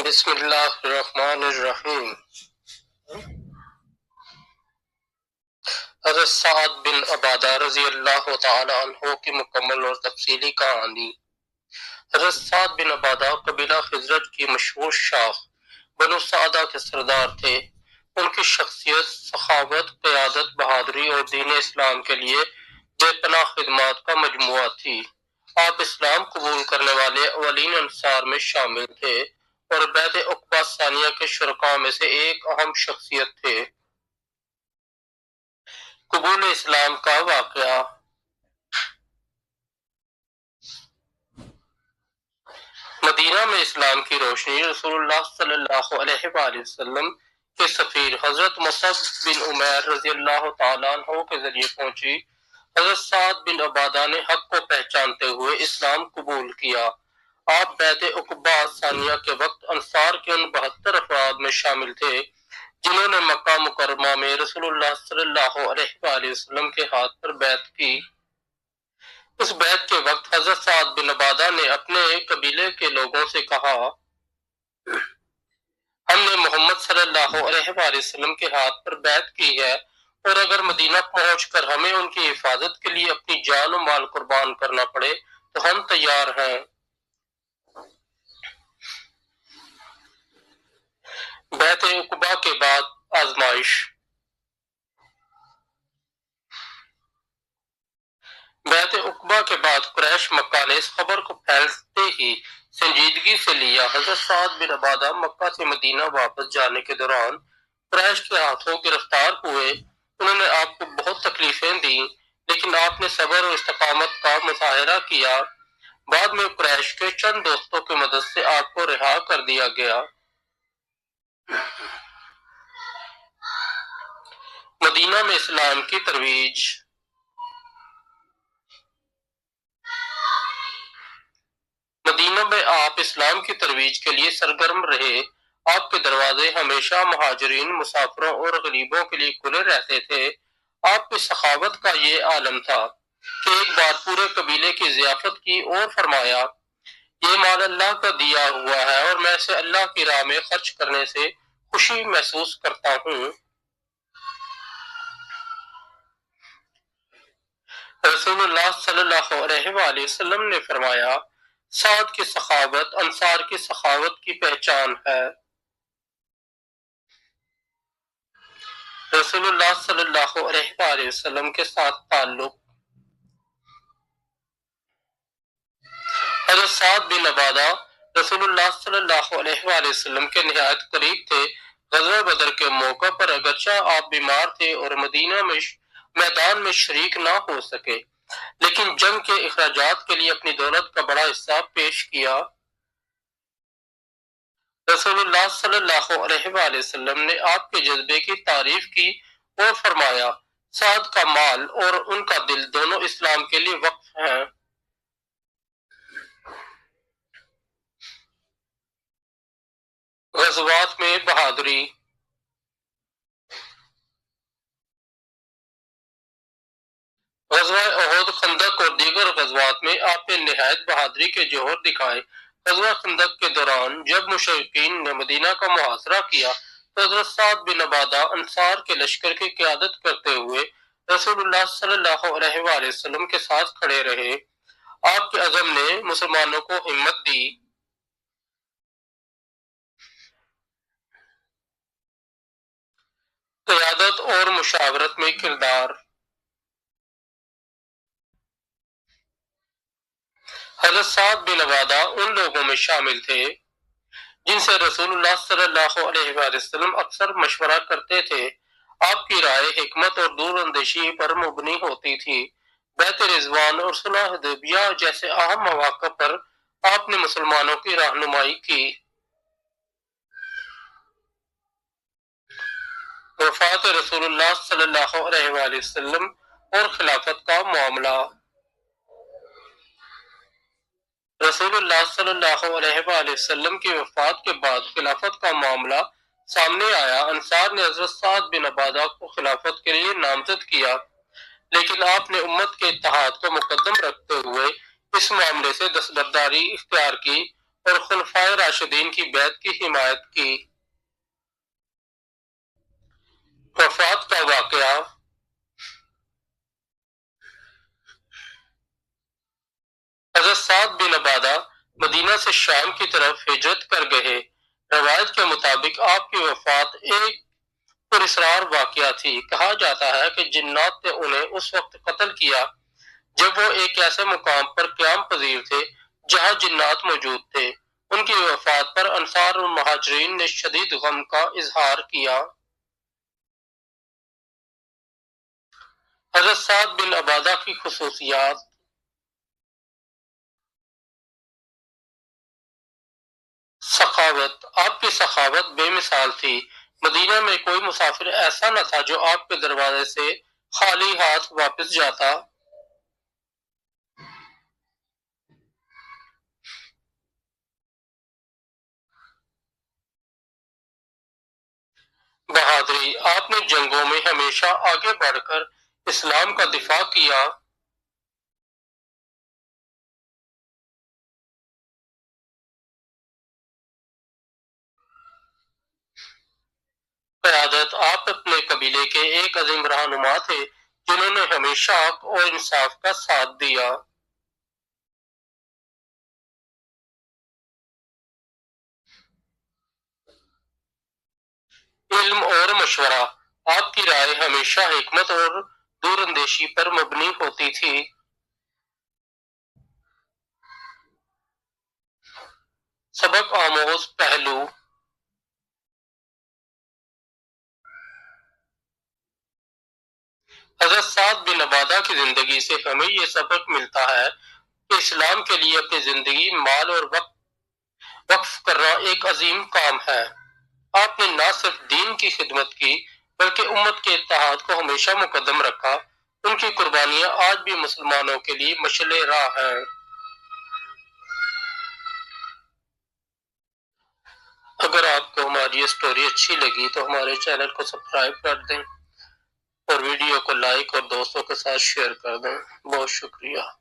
بسم اللہ الرحمن الرحیم۔ حضرت سعد بن عبادہ رضی اللہ تعالی عنہ کی مکمل اور تفصیلی کہانی۔ حضرت سعد بن عبادہ قبیلہ خزرج کی مشہور شاخ بنو سعدہ کے سردار تھے۔ ان کی شخصیت سخاوت، قیادت، بہادری اور دین اسلام کے لیے بے پناہ خدمات کا مجموعہ تھی۔ آپ اسلام قبول کرنے والے اولین انصار میں شامل تھے اور بیعت عقبہ ثانیہ کے شرکاء میں سے ایک اہم شخصیت تھے۔ قبول اسلام کا واقعہ۔ مدینہ میں اسلام کی روشنی رسول اللہ صلی اللہ علیہ وآلہ وسلم کے سفیر حضرت مصعب بن عمیر رضی اللہ تعالیٰ عنہ کے ذریعے پہنچی۔ حضرت سعد بن عبادہ نے حق کو پہچانتے ہوئے اسلام قبول کیا۔ آپ بیعت عقبہ ثانیہ کے وقت انصار کے ان 72 افراد میں شامل تھے جنہوں نے مکہ مکرمہ میں رسول اللہ صلی اللہ علیہ وآلہ وسلم کے ہاتھ پر بیعت کی۔ اس بیعت کے وقت حضرت سعد بن عبادہ نے اپنے قبیلے کے لوگوں سے کہا، ہم نے محمد صلی اللہ علیہ وآلہ وسلم کے ہاتھ پر بیعت کی ہے اور اگر مدینہ پہنچ کر ہمیں ان کی حفاظت کے لیے اپنی جان و مال قربان کرنا پڑے تو ہم تیار ہیں۔ بیعت عقبہ کے بعد آزمائش۔ بیعت عقبہ کے بعد قریش مکہ نے اس خبر کو پھیلتے ہی سنجیدگی سے لیا۔ حضرت سعد بن عبادہ مکہ سے مدینہ واپس جانے کے دوران قریش کے ہاتھوں گرفتار ہوئے۔ انہوں نے آپ کو بہت تکلیفیں دیں لیکن آپ نے صبر اور استقامت کا مظاہرہ کیا۔ بعد میں قریش کے چند دوستوں کی مدد سے آپ کو رہا کر دیا گیا۔ مدینہ میں اسلام کی ترویج۔ مدینہ میں آپ اسلام کی ترویج کے لیے سرگرم رہے۔ آپ کے دروازے ہمیشہ مہاجرین، مسافروں اور غریبوں کے لیے کھلے رہتے تھے۔ آپ کی سخاوت کا یہ عالم تھا کہ ایک بار پورے قبیلے کی ضیافت کی اور فرمایا، یہ مال اللہ کا دیا ہوا ہے اور میں اسے اللہ کی راہ میں خرچ کرنے سے خوشی محسوس کرتا ہوں۔ رسول اللہ صلی اللہ علیہ وآلہ وسلم نے فرمایا، سعد کی سخاوت انصار کی سخاوت کی پہچان ہے۔ رسول اللہ صلی اللہ علیہ وآلہ وسلم کے ساتھ تعلق۔ حضرت سعد بن عبادہ رسول اللہ صلی اللہ علیہ وآلہ وسلم کے نہایت قریب تھے۔ غزوہ بدر کے موقع پر اگرچہ آپ بیمار تھے اور مدینہ میں میدان میں شریک نہ ہو سکے لیکن جنگ کے اخراجات کے لیے اپنی دولت کا بڑا حصہ پیش کیا۔ رسول اللہ صلی اللہ علیہ وآلہ وسلم نے آپ کے جذبے کی تعریف کی اور فرمایا، سعد کا مال اور ان کا دل دونوں اسلام کے لیے وقف ہیں۔ غزوات میں بہادری۔ غزوہ احد، خندق اور دیگر غزوات میں آپ نے نہایت بہادری کے جوہر دکھائے۔ غزوہ خندق کے دوران جب مشرکین نے مدینہ کا محاصرہ کیا تو حضرت سعد بن عبادہ انصار کے لشکر کی قیادت کرتے ہوئے رسول اللہ صلی اللہ علیہ وآلہ وسلم کے ساتھ کھڑے رہے۔ آپ کے عزم نے مسلمانوں کو ہمت دی۔ قیادت اور مشاورت میں کردار۔ حضرت سعد بن عبادہ ان لوگوں میں شامل تھے جن سے رسول اللہ صلی اللہ علیہ وآلہ وسلم اکثر مشورہ کرتے تھے۔ آپ کی رائے حکمت اور دور اندیشی پر مبنی ہوتی تھی۔ بیعت رضوان اور صلح حدیبیہ جیسے اہم مواقع پر آپ نے مسلمانوں کی رہنمائی کی۔ وفات رسول اللہ صلی اللہ علیہ وآلہ وسلم اور خلافت کا معاملہ۔ رسول اللہ صلی اللہ علیہ وآلہ وسلم کی وفات کے بعد خلافت کا معاملہ سامنے آیا۔ انصار نے حضرت سعد بن عبادہ کو خلافت کے لیے نامزد کیا لیکن آپ نے امت کے اتحاد کو مقدم رکھتے ہوئے اس معاملے سے دستبرداری اختیار کی اور خلفائے راشدین کی بیعت کی حمایت کی۔ وفات کا واقعہ۔ حضرت سعد بن عبادہ مدینہ سے شام کی طرف ہجرت کر گئے۔ روایت کے مطابق آپ کی وفات ایک پراسرار واقعہ تھی۔ کہا جاتا ہے کہ جنات نے انہیں اس وقت قتل کیا جب وہ ایک ایسے مقام پر قیام پذیر تھے جہاں جنات موجود تھے۔ ان کی وفات پر انصار اور مہاجرین نے شدید غم کا اظہار کیا۔ حضرت سعد بن عبادہ کی خصوصیات۔ سخاوت۔ آپ کی سخاوت بے مثال تھی۔ مدینہ میں کوئی مسافر ایسا نہ تھا جو آپ کے دروازے سے خالی ہاتھ واپس جاتا۔ بہادری۔ آپ نے جنگوں میں ہمیشہ آگے بڑھ کر اسلام کا دفاع کیا۔ قیادت۔ آپ اپنے قبیلے کے ایک عظیم رہنما تھے جنہوں نے ہمیشہ حق اور انصاف کا ساتھ دیا۔ علم اور مشورہ۔ آپ کی رائے ہمیشہ حکمت اور دور اندیشی پر مبنی ہوتی تھی۔ سبق آموز پہلو۔ حضرت سعد بن عبادہ کی زندگی سے ہمیں یہ سبق ملتا ہے کہ اسلام کے لیے اپنی زندگی، مال اور وقت وقف کرنا ایک عظیم کام ہے۔ آپ نے نہ صرف دین کی خدمت کی بلکہ امت کے اتحاد کو ہمیشہ مقدم رکھا۔ ان کی قربانیاں آج بھی مسلمانوں کے لیے مشعل راہ ہیں۔ اگر آپ کو ہماری یہ سٹوری اچھی لگی تو ہمارے چینل کو سبسکرائب کر دیں اور ویڈیو کو لائک اور دوستوں کے ساتھ شیئر کر دیں۔ بہت شکریہ۔